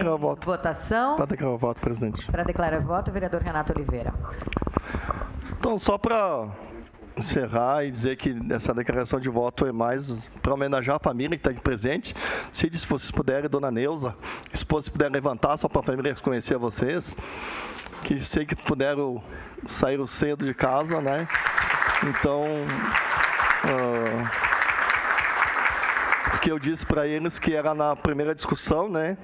Declarar o voto. Votação. Para declarar o voto, presidente. Para declarar voto, o vereador Renato Oliveira. Então, só para encerrar e dizer que essa declaração de voto é mais para homenagear a família que está aqui presente. Se vocês puderem, dona Neuza, esposa, se puder levantar, só para a família reconhecer vocês, que sei que puderam sair cedo de casa, né? Então, que eu disse para eles que era na primeira discussão, né?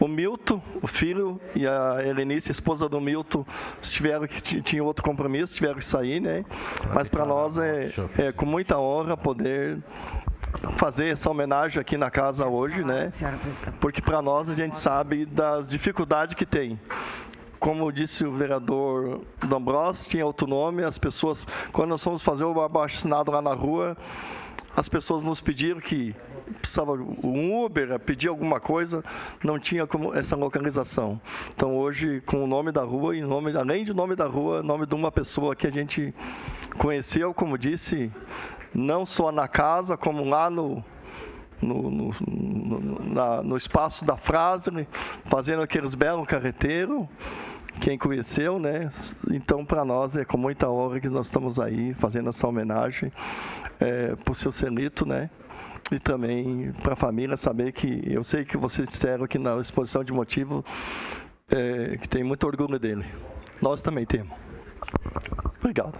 O Milton, o filho, e a Helenice, esposa do Milton, tinham outro compromisso, tiveram que sair, né? Mas para nós é com muita honra poder fazer essa homenagem aqui na casa hoje, né? Porque para nós a gente sabe das dificuldades que tem. Como disse o vereador Dombrowski, tinha outro nome, as pessoas, quando nós fomos fazer o abaixo-assinado lá na rua, as pessoas nos pediram que precisava um Uber, pedir alguma coisa, não tinha como essa localização. Então hoje, com o nome da rua, e além do nome da rua, nome de uma pessoa que a gente conheceu, como disse, não só na casa, como lá no espaço da frase, fazendo aqueles belos carreteiros, quem conheceu, né? Então, para nós é com muita honra que nós estamos aí fazendo essa homenagem para o seu Celito, né? E também para a família saber que, eu sei que vocês disseram aqui na exposição de motivo, que tem muito orgulho dele. Nós também temos. Obrigado.